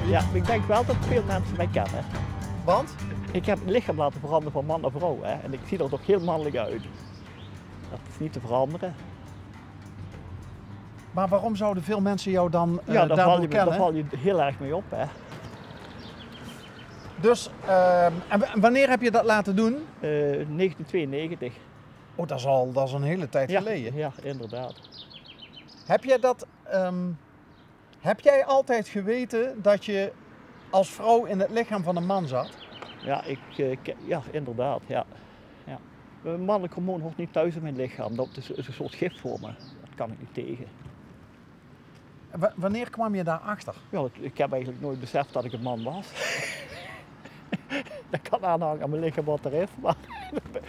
Ja, ik denk wel dat veel mensen mij kennen. Want? Ik heb mijn lichaam laten veranderen van man naar vrouw, hè, en ik zie er toch heel mannelijk uit. Dat is niet te veranderen. Maar waarom zouden veel mensen jou dan Ja, daar daardoor kennen? val je heel erg mee op, hè. Dus, en wanneer heb je dat laten doen? 1992. Oh, dat is een hele tijd geleden. Ja, inderdaad. Heb jij altijd geweten dat je als vrouw in het lichaam van een man zat? Ja, ja, inderdaad, ja. Ja. Een mannelijk hormoon hoort niet thuis in mijn lichaam. Dat is een soort gif voor me. Dat kan ik niet tegen. Wanneer kwam je daarachter? Ja, ik heb eigenlijk nooit beseft dat ik een man was. Dat kan aanhangen aan mijn lichaam wat er is, maar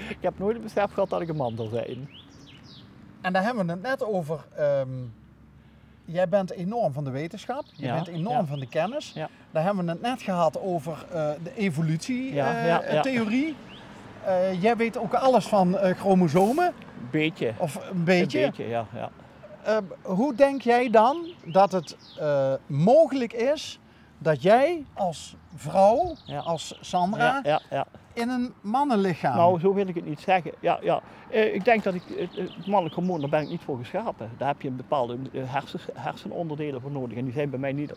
ik heb nooit beseft gehad dat ik een man zou zijn. En daar hebben we het net over. Jij bent enorm van de wetenschap, je bent enorm van de kennis. Ja. Daar hebben we het net gehad over de evolutietheorie. Jij weet ook alles van chromosomen. Een beetje. Of een beetje. Een beetje, ja. Hoe denk jij dan dat het mogelijk is dat jij als vrouw, als Sandra, in een mannenlichaam... Nou, zo wil ik het niet zeggen. Ja. Ik denk dat het mannelijk hormoon, daar ben ik niet voor geschapen. Daar heb je een bepaalde hersenonderdelen voor nodig. En die zijn bij mij niet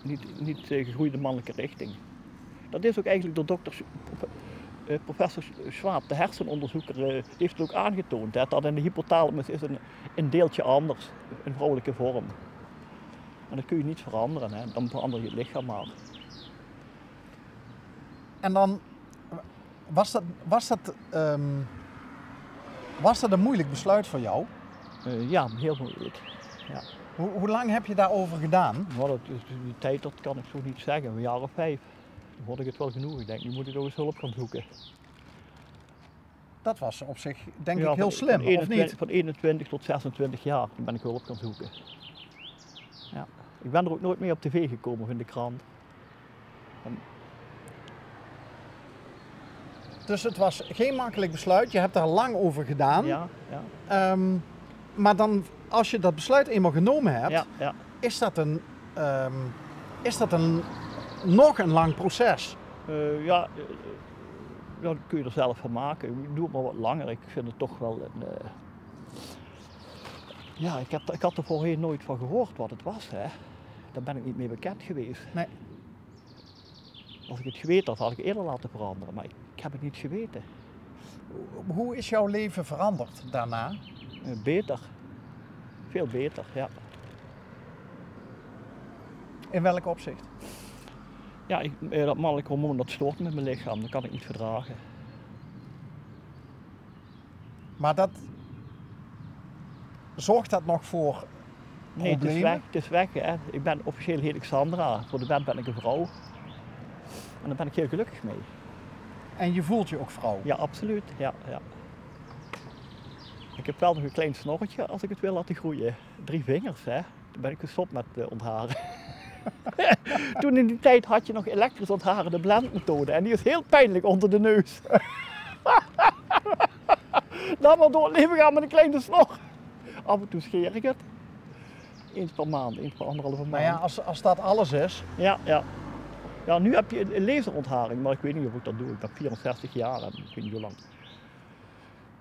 gegroeide mannelijke richting. Dat is ook eigenlijk door professor Schwab, de hersenonderzoeker, die heeft het ook aangetoond. Hè, dat in de hypothalamus is een deeltje anders, een vrouwelijke vorm. En dat kun je niet veranderen, hè. Dan verander je het lichaam maar. En dan was dat een moeilijk besluit voor jou? Ja, heel moeilijk. Ja. Hoe lang heb je daarover gedaan? Nou, die tijd, dat kan ik zo niet zeggen, een jaar of 5. Dan vond ik het wel genoeg. Ik denk, nu moet ik ook eens hulp gaan zoeken. Dat was op zich, denk ik, heel slim, of niet? Van 21 tot 26 jaar ben ik hulp gaan zoeken. Ja. Ik ben er ook nooit meer op tv gekomen of in de krant. Dus het was geen makkelijk besluit, je hebt daar lang over gedaan. Ja. Maar dan, als je dat besluit eenmaal genomen hebt, Ja. Is dat nog een lang proces? Dat kun je er zelf van maken. Ik doe het maar wat langer. Ik vind het toch wel een... Ja, ik had er voorheen nooit van gehoord wat het was. Hè. Daar ben ik niet mee bekend geweest. Nee. Als ik het geweten had, had ik eerder laten veranderen. Maar ik heb het niet geweten. Hoe is jouw leven veranderd daarna? Beter. Veel beter, ja. In welk opzicht? Ja, dat mannelijk hormoon dat stoort met mijn lichaam. Dat kan ik niet verdragen. Maar zorgt dat nog voor Nee, problemen? het is weg. Hè. Officieel heet ik Sandra. Voor de wet ben ik een vrouw. En daar ben ik heel gelukkig mee. En je voelt je ook vrouw? Ja, absoluut. Ja. Ik heb wel nog een klein snorretje als ik het wil laten groeien. 3 vingers, hè. Toen ben ik gestopt met ontharen. Toen in die tijd had je nog elektrisch ontharen, de blendmethode. En die is heel pijnlijk onder de neus. Dan maar door het leven gaan met een kleine snor. Af en toe scheer ik het. Eens per maand, eens per 1,5 maand. Nou ja, als dat alles is. Ja. Ja, nu heb je een laserontharing, maar ik weet niet of ik dat doe. Ik ben 64 jaar en ik weet niet hoe lang.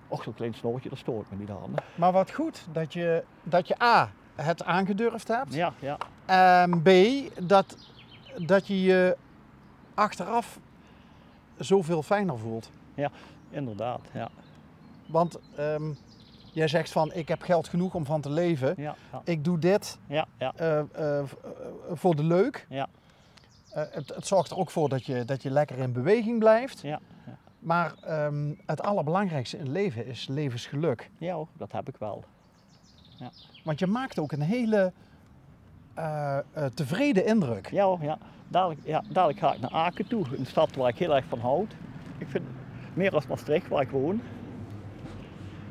Och, zo'n klein snorretje, daar stoor ik me niet aan. Maar wat goed dat je A, het aangedurfd hebt. Ja. En B, dat je je achteraf zoveel fijner voelt. Ja, inderdaad, ja. Want jij zegt van, ik heb geld genoeg om van te leven. Ja. Ik doe dit voor de leuk. Ja. Het zorgt er ook voor dat je lekker in beweging blijft. Ja. Maar het allerbelangrijkste in het leven is levensgeluk. Ja hoor, dat heb ik wel. Ja. Want je maakt ook een hele tevreden indruk. Ja hoor, ja. Dadelijk ga ik naar Aken toe, een stad waar ik heel erg van houd. Ik vind meer als Maastricht, waar ik woon.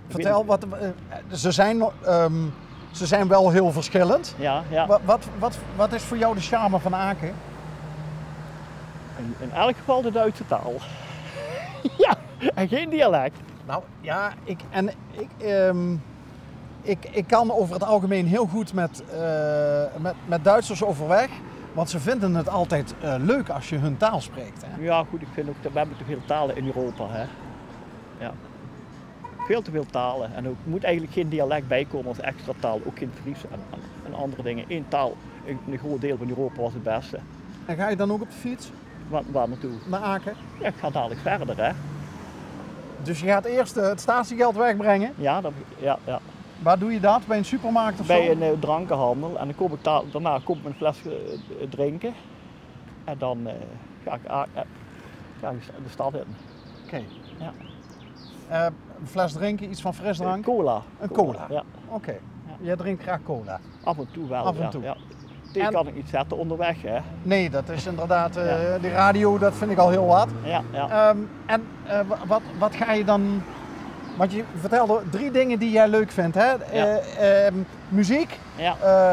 Vertel, ze zijn wel heel verschillend. Ja. Wat is voor jou de charme van Aken? In elk geval de Duitse taal. Ja, en geen dialect. Nou ja, ik kan over het algemeen heel goed met Duitsers overweg. Want ze vinden het altijd leuk als je hun taal spreekt. Hè? Ja, goed, ik vind ook dat we hebben te veel talen in Europa. Hè? Ja. Veel te veel talen. En er moet eigenlijk geen dialect bij komen als extra taal. Ook geen Fries en andere dingen. Eén taal in een groot deel van Europa was het beste. En ga je dan ook op de fiets? Waar naartoe? Naar Aken? Ja, ik ga dadelijk verder, hè. Dus je gaat eerst het statiegeld wegbrengen? Ja. Waar doe je dat? Bij een supermarkt of bij zo? Bij een drankenhandel. En dan kom ik daarna kom ik een fles drinken. En dan ga ik de stad in. Oké. Ja. Een fles drinken, iets van frisdrank? Cola. Een cola? Ja. Oké. Ja. Jij drinkt graag cola? Af en toe wel. Af en toe. Ja. Die kan ik niet zetten onderweg, hè. Nee, dat is inderdaad, die radio, dat vind ik al heel wat. Ja. Wat ga je dan, want je vertelde 3 dingen die jij leuk vindt, hè? Muziek,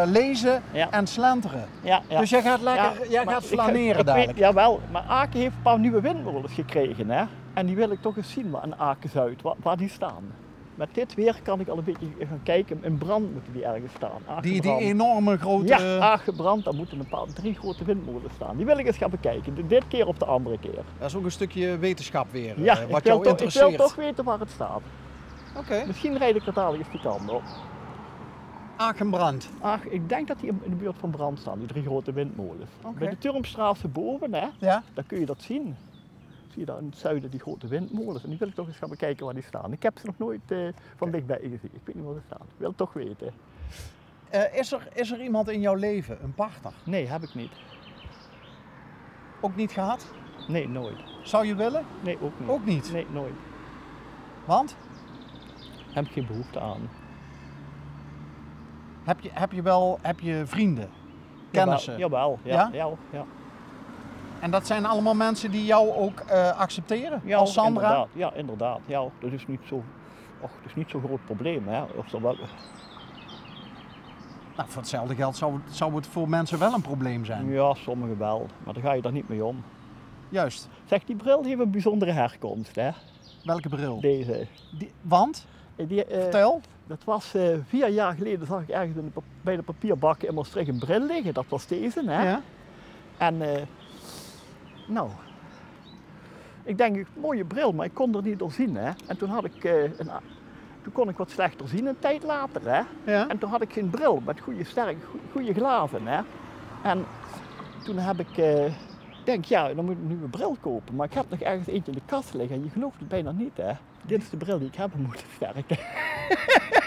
lezen en slenteren. Ja. Dus jij gaat lekker, jij gaat flaneren dadelijk. Jawel, maar Aken heeft een paar nieuwe windmolens gekregen, hè. En die wil ik toch eens zien aan Aken-Zuid, waar die staan. Met dit weer kan ik al een beetje gaan kijken. In brand moeten die ergens staan. Die enorme grote... Ja, aangebrand. Dan moeten een 3 grote windmolens staan. Die wil ik eens gaan bekijken. Dit keer of de andere keer. Dat is ook een stukje wetenschap weer. Ja, wat jou interesseert. Ik wil toch weten waar het staat. Oké. Misschien rijd ik er dadelijk eens die kant op. Akenbrand. Ik denk dat die in de buurt van brand staan. Die 3 grote windmolens. Okay. Bij de Turmstraatse boven, hè, daar kun je dat zien. Zie je daar in het zuiden die grote windmolens. En die wil ik toch eens gaan bekijken waar die staan. Ik heb ze nog nooit van dichtbij gezien. Ik weet niet waar ze staan. Ik wil het toch weten. Is er iemand in jouw leven, een partner? Nee, heb ik niet. Ook niet gehad? Nee, nooit. Zou je willen? Nee, ook niet. Ook niet? Nee, nooit. Want? Heb ik geen behoefte aan. Heb je vrienden? Kennissen? Jawel. Ja. En dat zijn allemaal mensen die jou ook accepteren? Ja, als Sandra? Inderdaad. Ja, dat is niet zo'n groot probleem. Hè. Of dat wel... Nou, voor hetzelfde geld zou het voor mensen wel een probleem zijn. Ja, sommigen wel. Maar daar ga je daar niet mee om. Juist. Zeg, die bril heeft een bijzondere herkomst, hè? Welke bril? Deze. Want? Vertel. Dat was 4 jaar geleden, zag ik ergens bij de papierbakken in Maastricht een bril liggen. Dat was deze, hè? Ja. En, nou, ik denk, een mooie bril, maar ik kon er niet door zien, hè? En toen had ik, toen kon ik wat slechter zien een tijd later, hè? Ja. En toen had ik geen bril met goede glazen, hè? En toen heb ik, denk, ja, dan moet ik een nieuwe bril kopen. Maar ik heb nog ergens eentje in de kast liggen en je gelooft het bijna niet, hè? Dit is de bril die ik heb moeten versterken.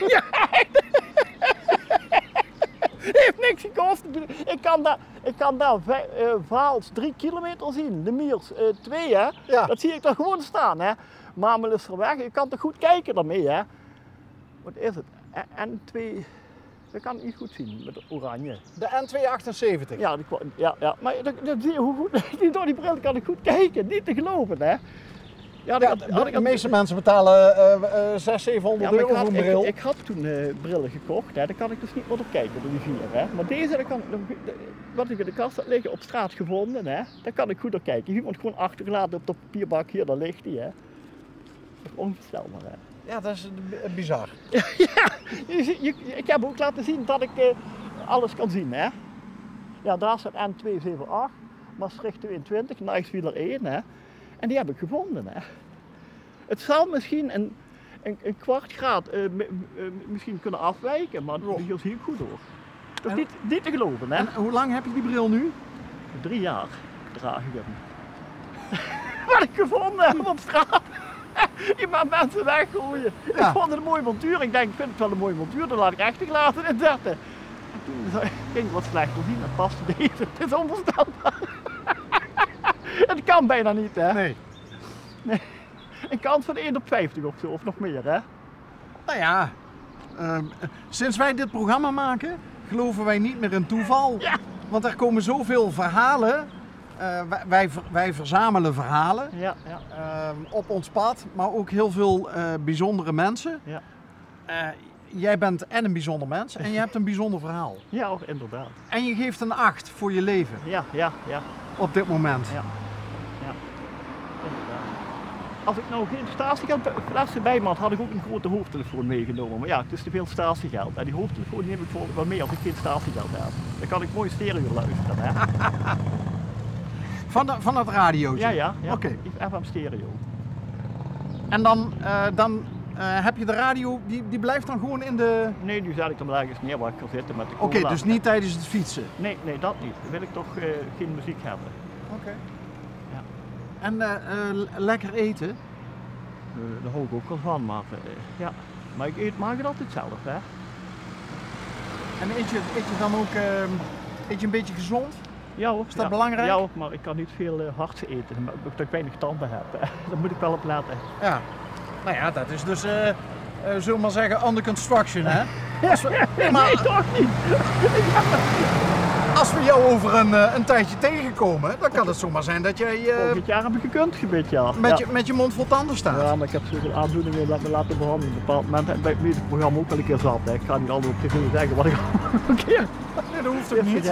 Ja! Heeft niks gekost. Ik kan daar Vaals 3 kilometer zien. De Miers 2, hè? Ja. Dat zie ik daar gewoon staan, hè? Mamel is er weg. Je kan toch goed kijken daarmee, hè? Wat is het? N2... Dat kan ik niet goed zien met oranje. De N278? Ja. Maar dat zie je hoe goed... Door die bril kan ik goed kijken. Niet te geloven, hè? Ja, de meeste mensen betalen 600-700 euro voor een bril. Ik had toen brillen gekocht, hè. Daar kan ik dus niet meer op kijken, door die 4. Hè. Maar deze, wat ik in de kast had liggen, op straat gevonden, hè. Daar kan ik goed op kijken. Iemand gewoon achtergelaten op de papierbak, hier, daar ligt die. Hè. Dat is onvoorstelbaar. Hè. Ja, dat is bizar. Ja, ik heb ook laten zien dat ik alles kan zien. Hè. Ja, daar staat N278, Maastricht 22, Nijswieler 1. Hè. En die heb ik gevonden. Hè. Het zal misschien een kwart graad misschien kunnen afwijken, maar hier zie ik goed door. Dat is niet te geloven. Hè. En hoe lang heb je die bril nu? 3 jaar draag ik hem. Wat ik gevonden heb op straat. Je maakt mensen weggooien. Ja. Ik vond het een mooie montuur. Ik denk, ik vind het wel een mooie montuur, dan laat ik rechte glazen in zetten. En toen ging ik wat slechter zien, dat paste deze. Het is onvoorstelbaar. Het kan bijna niet, hè? Nee. Een kans van 1 op 50 of zo, of nog meer, hè? Nou ja, sinds wij dit programma maken, geloven wij niet meer in toeval. Ja. Want er komen zoveel verhalen. Wij verzamelen verhalen op ons pad, maar ook heel veel bijzondere mensen. Ja. Jij bent en een bijzonder mens en je hebt een bijzonder verhaal. Ja, inderdaad. En je geeft een 8 voor je leven. Ja. Op dit moment. Ja, inderdaad. Als ik nou geen statiegeld bij me had, had ik ook een grote hoofdtelefoon meegenomen. Maar ja, het is te veel statiegeld. En die hoofdtelefoon neem ik wel mee als ik geen statiegeld heb. Dan kan ik mooi stereo luisteren. Hè? Van dat radiootje? Ja. Oké. FM stereo. En dan heb je de radio, die blijft dan gewoon in de... Nee, nu zet ik hem ergens neer waar ik kan zitten met de cola. Oké, dus niet tijdens het fietsen? Nee, dat niet. Dan wil ik toch geen muziek hebben. Oké. Ja. En lekker eten? Daar hou ik ook wel van, ja. Maar ik maak het altijd zelf, hè. En eet je dan ook een beetje gezond? Ja hoor. Is dat belangrijk? Ja, maar ik kan niet veel hards eten, omdat ik weinig tanden heb. Daar moet ik wel op letten. Ja. Nou ja, dat is dus, zullen we maar zeggen, under construction, hè? Nee, toch niet! Als we jou over een tijdje tegenkomen, dan kan het zomaar zijn dat jij... Volgend jaar heb ik gekund, gebit, ja. Met je mond vol tanden staat. Ja, maar ik heb zoveel aandoeningen dat me laten behandelen. Op een bepaald moment heb ik het programma ook wel een keer zat. Hè. Ik ga niet altijd op tv zeggen wat ik al een keer... Nee, dat hoeft ook niet.